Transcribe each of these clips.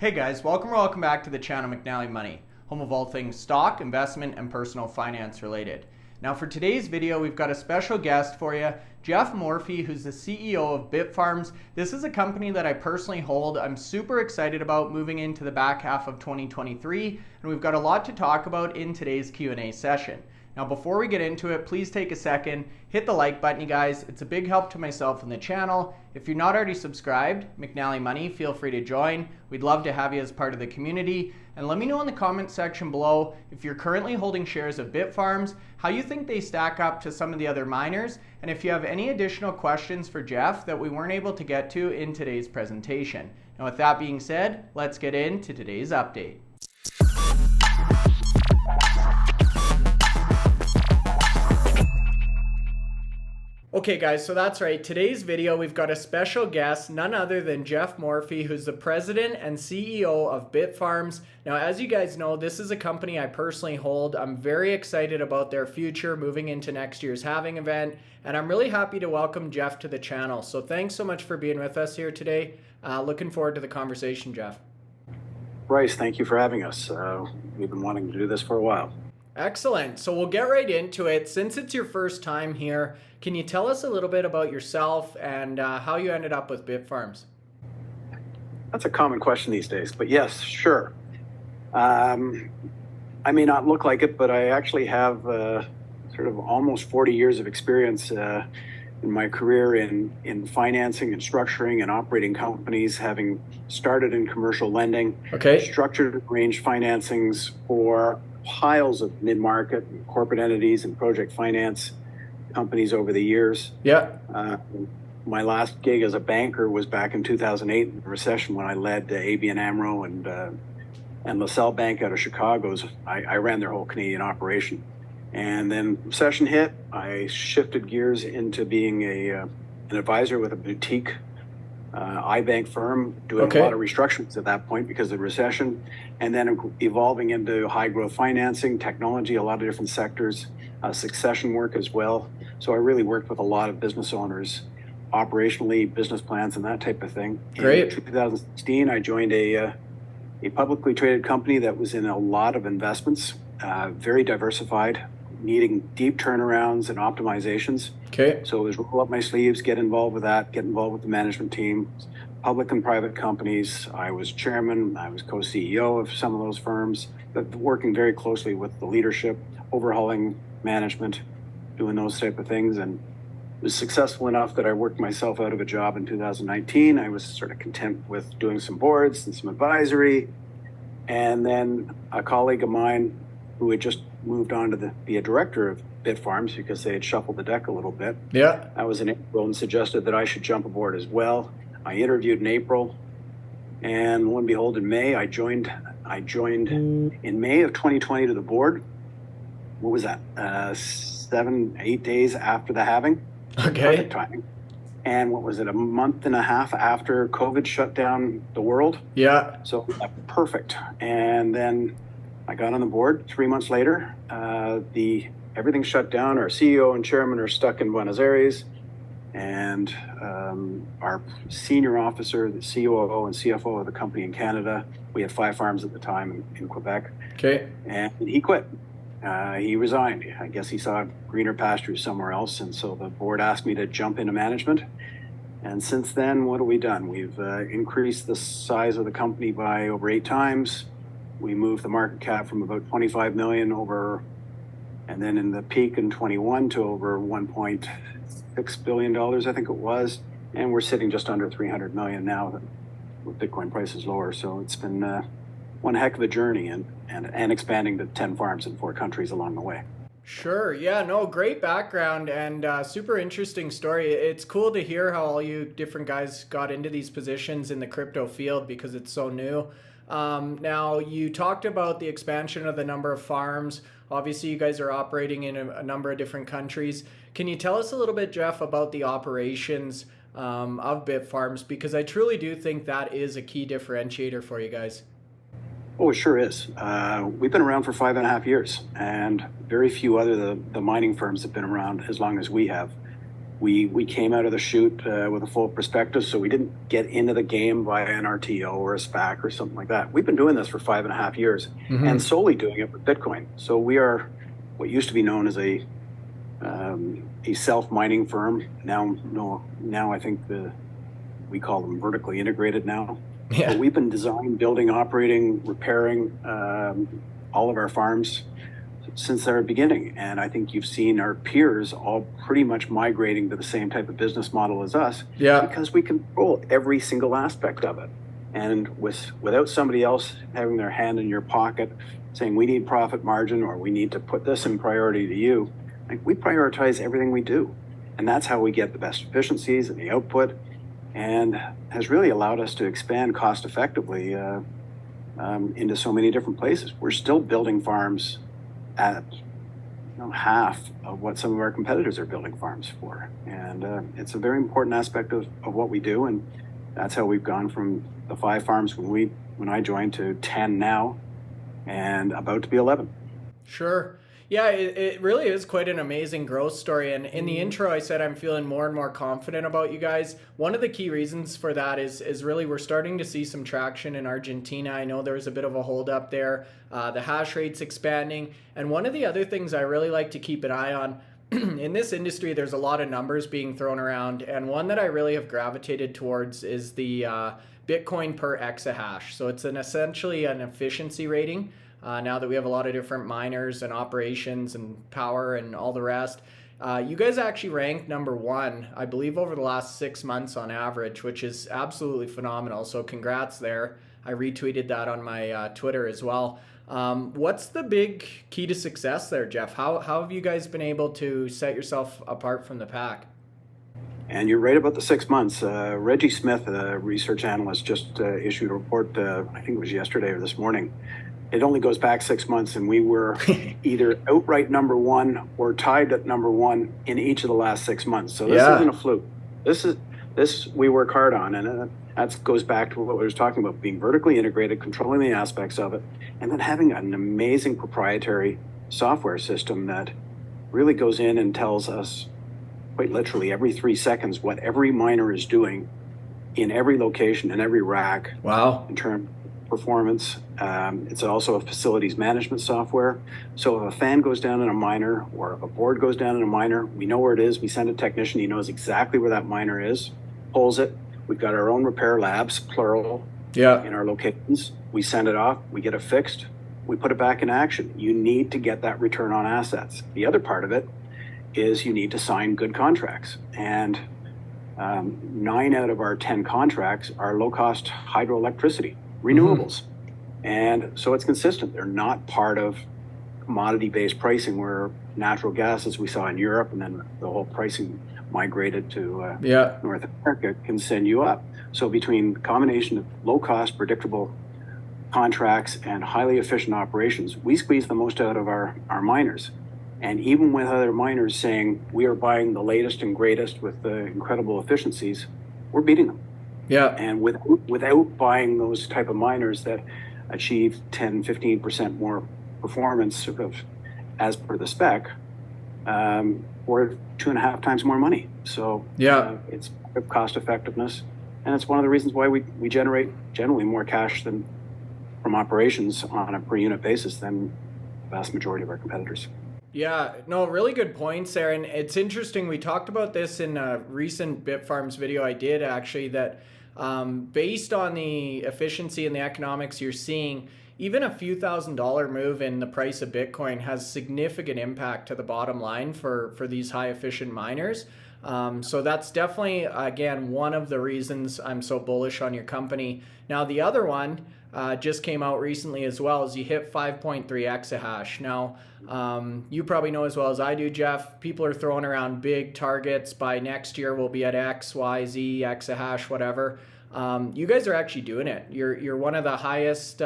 Hey guys, welcome back to the channel McNallie Money, home of all things stock, investment, and personal finance related. Now for today's video, we've got a special guest for you, Geoff Morphy, who's the CEO of Bitfarms. This is a company that I personally hold. I'm super excited about moving into the back half of 2023, and we've got a lot to talk about in today's Q&A session. Now before we get into it, please take a second, hit the like button, you guys. It's a big help to myself and the channel. If you're not already subscribed, McNallie Money, feel free to join. We'd love to have you as part of the community. And let me know in the comment section below if you're currently holding shares of Bitfarms, how you think they stack up to some of the other miners, and if you have any additional questions for Geoff that we weren't able to get to in today's presentation. And with that being said, let's get into today's update. Okay guys, so that's right. Today's video, we've got a special guest, none other than Geoff Morphy, who's the president and CEO of Bitfarms. Now, as you guys know, this is a company I personally hold. I'm very excited about their future moving into next year's halving event, and I'm really happy to welcome Geoff to the channel. So thanks so much for being with us here today. Looking forward to the conversation, Geoff. Bryce, thank you for having us. We've been wanting to do this for a while. Excellent. So we'll get right into it. Since it's your first time here, can you tell us a little bit about yourself and how you ended up with Bitfarms? That's a common question these days, but yes, sure. I may not look like it, but I actually have sort of almost 40 years of experience in my career in financing and structuring and operating companies, having started in commercial lending, structured range financings for piles of mid-market and corporate entities and project finance companies over the years. Yeah. My last gig as a banker was back in 2008 in the recession when I led ABN AMRO and LaSalle Bank out of Chicago. I ran their whole Canadian operation. And then recession hit, I shifted gears into being an advisor with a boutique iBank firm, doing a lot of restructurings at that point because of the recession, and then evolving into high growth financing, technology, a lot of different sectors, succession work as well. So I really worked with a lot of business owners, operationally, business plans, and that type of thing. Great. In 2016, I joined a publicly traded company that was in a lot of investments, very diversified, needing deep turnarounds and optimizations. Okay. So it was roll up my sleeves, get involved with that, get involved with the management team, public and private companies. I was chairman, I was co-CEO of some of those firms, but working very closely with the leadership, overhauling management, doing those type of things, and was successful enough that I worked myself out of a job in 2019. I was sort of content with doing some boards and some advisory. And then a colleague of mine who had just moved on to be a director of Bitfarms because they had shuffled the deck a little bit. Yeah. I was in April and suggested that I should jump aboard as well. I interviewed in April, and lo and behold, in May, I joined in May of 2020 to the board. What was that? 7-8 days after the halving. Okay. Perfect timing. And what was it? A month and a half after COVID shut down the world. Yeah. So perfect. And then I got on the board 3 months later. Everything shut down. Our CEO and chairman are stuck in Buenos Aires, and our senior officer, the COO and CFO of the company in Canada, we had 5 farms at the time in Quebec. Okay. And he quit. He resigned. I guess he saw greener pastures somewhere else, and so the board asked me to jump into management. And since then, what have we done? We've increased the size of the company by over 8 times. We moved the market cap from about 25 million over, and then in the peak in 21 to over 1.6 billion dollars, I think it was. And we're sitting just under 300 million now with Bitcoin prices lower. So it's been one heck of a journey and expanding to 10 farms in 4 countries along the way. Sure. Yeah, no, great background and super interesting story. It's cool to hear how all you different guys got into these positions in the crypto field because it's so new. Now, you talked about the expansion of the number of farms. Obviously, you guys are operating in a number of different countries. Can you tell us a little bit, Geoff, about the operations of Bitfarms? Because I truly do think that is a key differentiator for you guys. Oh, it sure is. We've been around for 5.5 years, and very few other the mining firms have been around as long as we have. We came out of the chute with a full perspective, so we didn't get into the game via an RTO or a SPAC or something like that. We've been doing this for 5.5 years and solely doing it with Bitcoin. So we are what used to be known as a self-mining firm. Now I think we call them vertically integrated now. Yeah. But we've been designing, building, operating, repairing all of our farms since their beginning. And I think you've seen our peers all pretty much migrating to the same type of business model as us, because we control every single aspect of it. And without somebody else having their hand in your pocket saying we need profit margin or we need to put this in priority to you, like, we prioritize everything we do. And that's how we get the best efficiencies and the output, and has really allowed us to expand cost effectively into so many different places. We're still building farms at half of what some of our competitors are building farms for. And it's a very important aspect of what we do. And that's how we've gone from the 5 farms when I joined to 10 now, and about to be 11. Sure. Yeah, it really is quite an amazing growth story. And in the intro, I said I'm feeling more and more confident about you guys. One of the key reasons for that is really we're starting to see some traction in Argentina. I know there was a bit of a hold up there. The hash rate's expanding. And one of the other things I really like to keep an eye on, in this industry, there's a lot of numbers being thrown around. And one that I really have gravitated towards is the Bitcoin per exahash. So it's essentially an efficiency rating. Now that we have a lot of different miners and operations and power and all the rest, you guys actually ranked number 1, I believe, over the last 6 months on average, which is absolutely phenomenal. So congrats there. I retweeted that on my Twitter as well. What's the big key to success there, Geoff? How have you guys been able to set yourself apart from the pack? And you're right about the 6 months. Reggie Smith, a research analyst, just issued a report, I think it was yesterday or this morning. It only goes back 6 months, and we were either outright number 1 or tied at number 1 in each of the last 6 months. So this isn't a fluke. This we work hard on, and that goes back to what we were talking about: being vertically integrated, controlling the aspects of it, and then having an amazing proprietary software system that really goes in and tells us quite literally every 3 seconds what every miner is doing in every location, in every rack. Wow. In terms performance. It's also a facilities management software. So if a fan goes down in a miner or if a board goes down in a miner, we know where it is. We send a technician. He knows exactly where that miner is, pulls it. We've got our own repair labs, plural, in our locations. We send it off. We get it fixed. We put it back in action. You need to get that return on assets. The other part of it is you need to sign good contracts. And 9 out of our 10 contracts are low-cost hydroelectricity, renewables. And so it's consistent. They're not part of commodity-based pricing where natural gas, as we saw in Europe, and then the whole pricing migrated to North America, can send you up. So between the combination of low-cost, predictable contracts and highly efficient operations, we squeeze the most out of our miners. And even with other miners saying we are buying the latest and greatest with the incredible efficiencies, we're beating them. And without buying those type of miners that achieve 10, 15% more performance sort of as per the spec, or 2.5 times more money. So it's cost effectiveness. And it's one of the reasons why we generate generally more cash than from operations on a per unit basis than the vast majority of our competitors. Yeah, no, really good points there. And it's interesting, we talked about this in a recent Bitfarms video I did actually, that based on the efficiency and the economics you're seeing, even a few $1,000 move in the price of Bitcoin has significant impact to the bottom line for these high efficient miners. So that's definitely, again, one of the reasons I'm so bullish on your company. Now, the other one just came out recently as well, is you hit 5.3 exahash. Now, you probably know as well as I do, Geoff, people are throwing around big targets. By next year, we'll be at X, Y, Z, exahash, whatever. You guys are actually doing it. You're one of the highest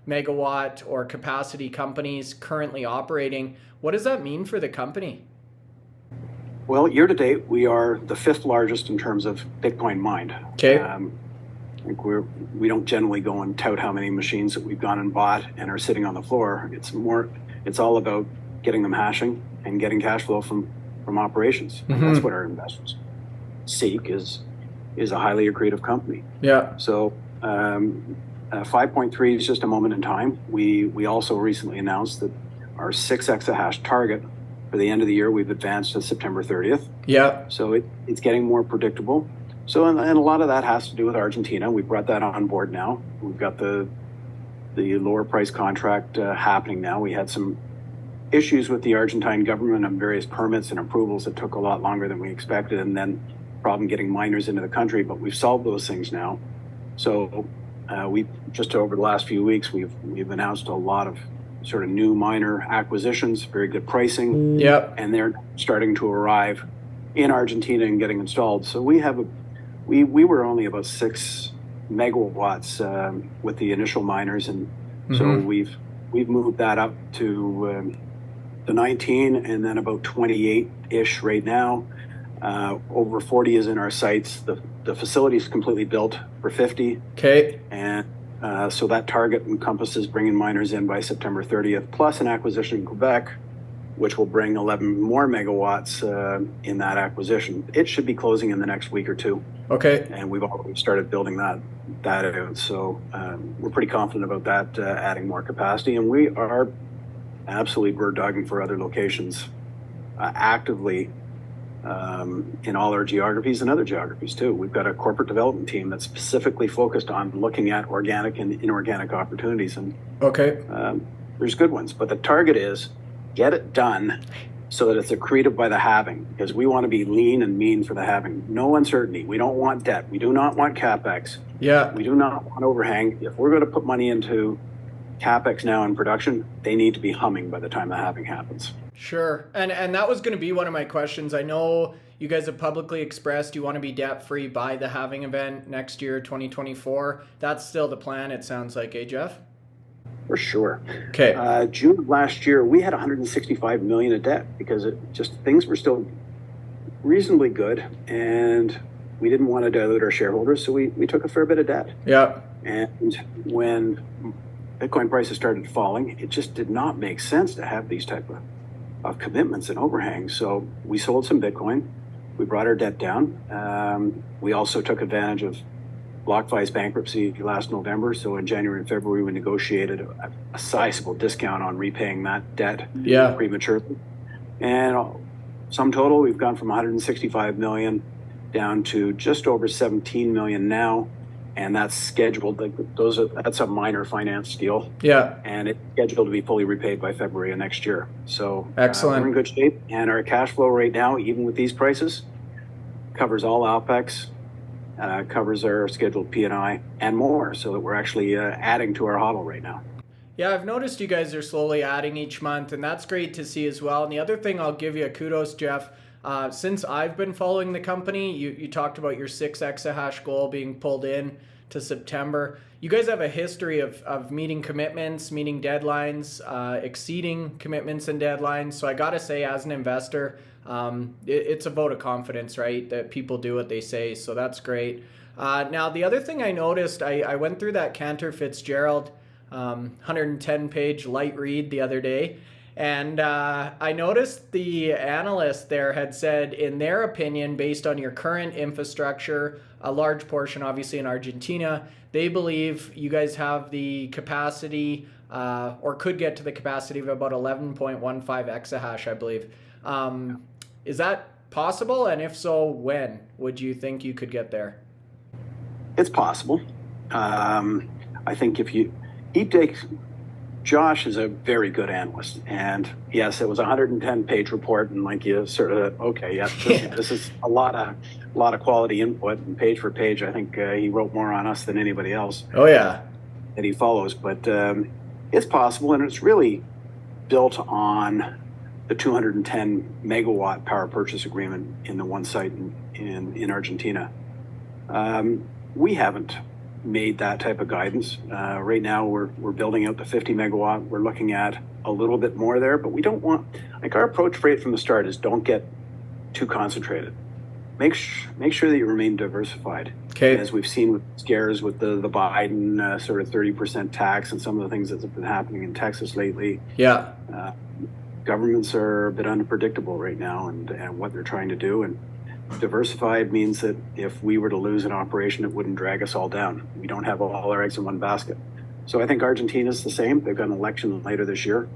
megawatt or capacity companies currently operating. What does that mean for the company? Well, year to date, we are the 5th largest in terms of Bitcoin mined. Okay. I think we don't generally go and tout how many machines that we've gone and bought and are sitting on the floor. It's all about getting them hashing and getting cash flow from from operations. And that's what our investors seek is a highly accretive company. Yeah. So 5.3 is just a moment in time. We also recently announced that our 6 exahash target for the end of the year, we've advanced to September 30th. Yeah. So it's getting more predictable. So, and a lot of that has to do with Argentina. We've brought that on board now. We've got the lower price contract happening now. We had some issues with the Argentine government on various permits and approvals that took a lot longer than we expected, and then problem getting miners into the country, but we've solved those things now. So we just over the last few weeks, we've announced a lot of sort of new miner acquisitions, very good pricing. Yep. And they're starting to arrive in Argentina and getting installed. So we were only about 6 megawatts with the initial miners, and so we've moved that up to the 19 and then about 28-ish right now. Over 40 is in our sites. The facility is completely built for 50. Okay. And so that target encompasses bringing miners in by September 30th, plus an acquisition in Quebec, which will bring 11 more megawatts in that acquisition. It should be closing in the next week or two. Okay. And we've already started building that out. So we're pretty confident about that, adding more capacity. And we are absolutely bird dogging for other locations actively in all our geographies and other geographies too. We've got a corporate development team that's specifically focused on looking at organic and inorganic opportunities. And okay, there's good ones, but the target is get it done so that it's accretive by the halving, because we want to be lean and mean for the halving. No uncertainty. We don't want debt. We do not want CapEx. Yeah. We do not want overhang. If we're going to put money into CapEx now in production, they need to be humming by the time the halving happens. Sure. And that was going to be one of my questions. I know you guys have publicly expressed you want to be debt-free by the halving event next year, 2024. That's still the plan, it sounds like, Geoff? For sure. Okay. June of last year, we had 165 million of debt because things were still reasonably good, and we didn't want to dilute our shareholders, so we took a fair bit of debt. Yeah. And when Bitcoin prices started falling, it just did not make sense to have these type of commitments and overhangs. So we sold some Bitcoin. We brought our debt down. We also took advantage of BlockFi's bankruptcy last November. So in January and February, we negotiated a sizable discount on repaying that debt prematurely. And sum total, we've gone from 165 million down to just over 17 million now. And that's scheduled, that's a minor finance deal. Yeah. And it's scheduled to be fully repaid by February of next year. So excellent. We're in good shape. And our cash flow right now, even with these prices, covers all OpEx, covers our scheduled P&I and more, so that we're actually adding to our HODL right now. Yeah, I've noticed you guys are slowly adding each month, and that's great to see as well. And the other thing I'll give you a kudos, Geoff, since I've been following the company, you talked about your 6 exahash goal being pulled in to September. You guys have a history of meeting commitments, meeting deadlines, exceeding commitments and deadlines. So I got to say, as an investor, it's a vote of confidence, right? That people do what they say. So that's great. Now, the other thing I noticed, I went through that Cantor Fitzgerald 110-page light read the other day. And I noticed the analyst there had said, in their opinion, based on your current infrastructure, a large portion obviously in Argentina, they believe you guys have the capacity or could get to the capacity of about 11.15 exahash, I believe. Is that possible? And if so, when would you think you could get there? It's possible. I think Josh is a very good analyst, and yes, it was a 110-page report, and like you sort of, okay, yes, this is a lot of quality input, and page for page, I think he wrote more on us than anybody else. Oh yeah, that he follows, but it's possible, and it's really built on the 210 megawatt power purchase agreement in the one site in Argentina. We haven't made that type of guidance. Right now we're building out the 50 megawatt. We're looking at a little bit more there, but we don't want, our approach right from the start is don't get too concentrated. Make sure that you remain diversified. Okay. As we've seen with scares with the Biden sort of 30% tax and some of the things that have been happening in Texas lately. Yeah. governments are a bit unpredictable right now, and what they're trying to do. And diversified means that if we were to lose an operation, it wouldn't drag us all down. We don't have all our eggs in one basket. So I think Argentina's the same. They've got an election later this year.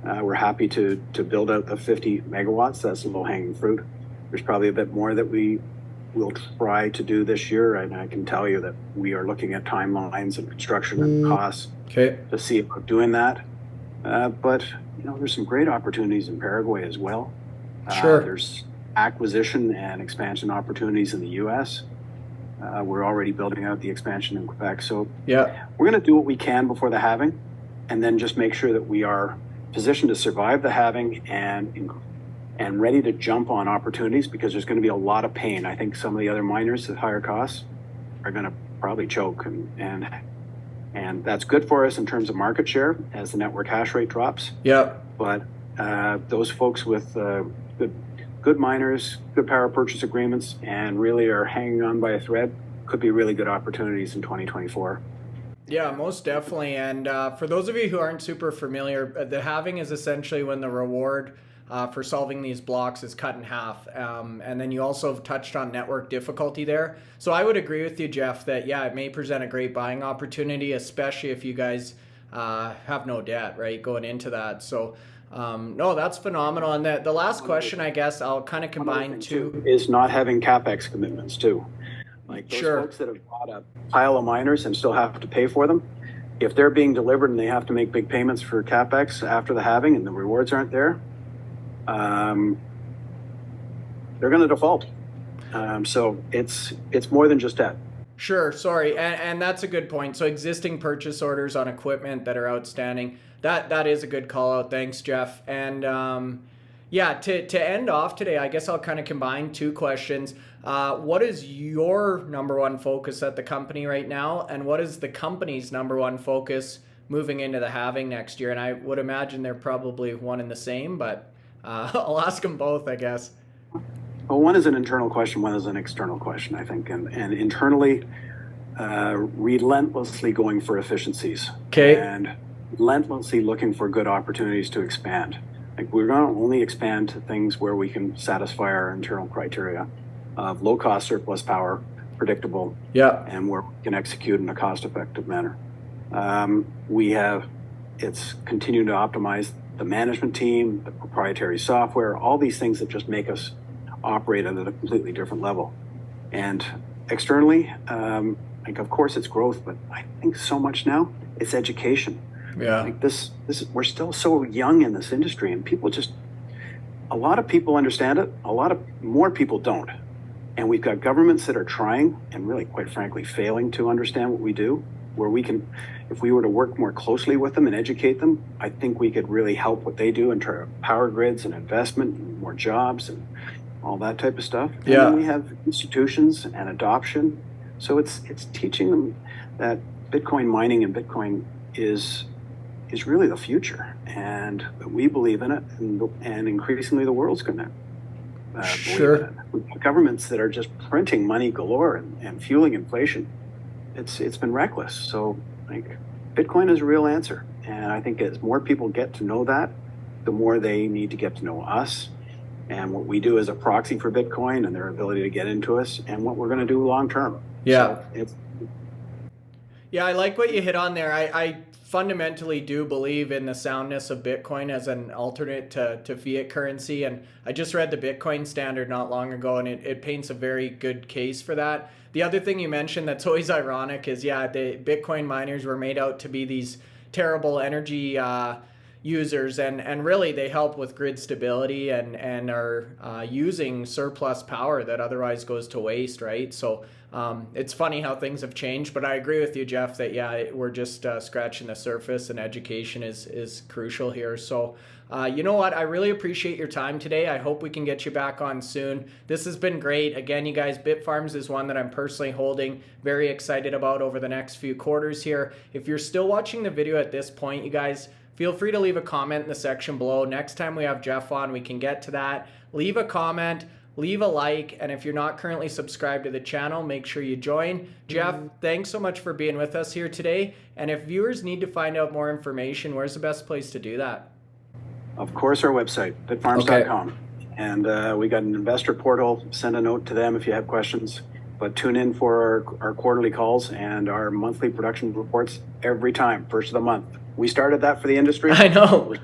We're happy to build out the 50 megawatts. That's the low-hanging fruit. There's probably a bit more that we will try to do this year, and I can tell you that we are looking at timelines and construction and costs to see about doing that. But there's some great opportunities in Paraguay as well. There's acquisition and expansion opportunities in the U.S. We're already building out the expansion in Quebec. So we're going to do what we can before the halving, and then just make sure that we are positioned to survive the halving and ready to jump on opportunities, because there's going to be a lot of pain. I think some of the other miners at higher costs are going to probably choke, and that's good for us in terms of market share as the network hash rate drops. But those folks with good miners, good power purchase agreements, and really are hanging on by a thread could be really good opportunities in 2024. Yeah, most definitely. And for those of you who aren't super familiar, the halving is essentially when the reward for solving these blocks is cut in half. And then you also have touched on network difficulty there. So I would agree with you, Geoff, that it may present a great buying opportunity, especially if you guys have no debt, right, going into that. So no, that's phenomenal. And the last question, I guess I'll kind of combine two. Is not having CapEx commitments too. Like those folks that have bought a pile of miners and still have to pay for them, if they're being delivered and they have to make big payments for CapEx after the halving and the rewards aren't there, they're going to default. So it's more than just debt. Sure, sorry, and that's a good point. So existing purchase orders on equipment that are outstanding, that is a good call out. Thanks, Geoff. And to end off today, I guess I'll kind of combine two questions. What is your number one focus at the company right now, and what is the company's number one focus moving into the halving next year? And I would imagine they're probably one and the same, but I'll ask them both, I guess. Well, one is an internal question, one is an external question, I think. And internally, relentlessly going for efficiencies. And relentlessly looking for good opportunities to expand. Like, we're going to only expand to things where we can satisfy our internal criteria of low cost surplus power, predictable, and where we can execute in a cost effective manner. It's continuing to optimize the management team, the proprietary software, all these things that just make us operate at a completely different level. And externally, of course it's growth, but I think so much now it's education. Like this we're still so young in this industry, and a lot of people understand it, a lot of more people don't. And we've got governments that are trying and really, quite frankly, failing to understand what we do, where we can, if we were to work more closely with them and educate them, I think we could really help what they do in terms of power grids and investment and more jobs and all that type of stuff. And then we have institutions and adoption. So it's teaching them that Bitcoin mining and Bitcoin is really the future, and we believe in it, and increasingly the world's going to believe in it. We've got governments that are just printing money galore and fueling inflation. It's been reckless. So Bitcoin is a real answer, and I think as more people get to know that, the more they need to get to know us and what we do as a proxy for Bitcoin and their ability to get into us and what we're going to do long term. So I like what you hit on there. I fundamentally do believe in the soundness of Bitcoin as an alternate to fiat currency. And I just read the Bitcoin standard not long ago, and it paints a very good case for that. The other thing you mentioned that's always ironic is, the Bitcoin miners were made out to be these terrible energy users, and really they help with grid stability and are using surplus power that otherwise goes to waste, right? So it's funny how things have changed, but I agree with you, Geoff, that we're just scratching the surface, and education is crucial here. So you know what, I really appreciate your time today. I hope we can get you back on soon. This has been great. Again, you guys, Bitfarms is one that I'm personally holding, very excited about over the next few quarters here. If you're still watching the video at this point, you guys, feel free to leave a comment in the section below. Next time we have Geoff on, we can get to that. Leave a comment, leave a like, and if you're not currently subscribed to the channel, make sure you join. Geoff, thanks so much for being with us here today. And if viewers need to find out more information, where's the best place to do that? Of course, our website, bitfarms.com. And we got an investor portal. Send a note to them if you have questions. But tune in for our quarterly calls and our monthly production reports every time, first of the month. We started that for the industry. I know.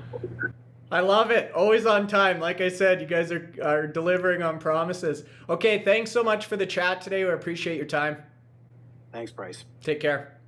I love it. Always on time. Like I said, you guys are delivering on promises. Okay, thanks so much for the chat today. We appreciate your time. Thanks, Bryce. Take care.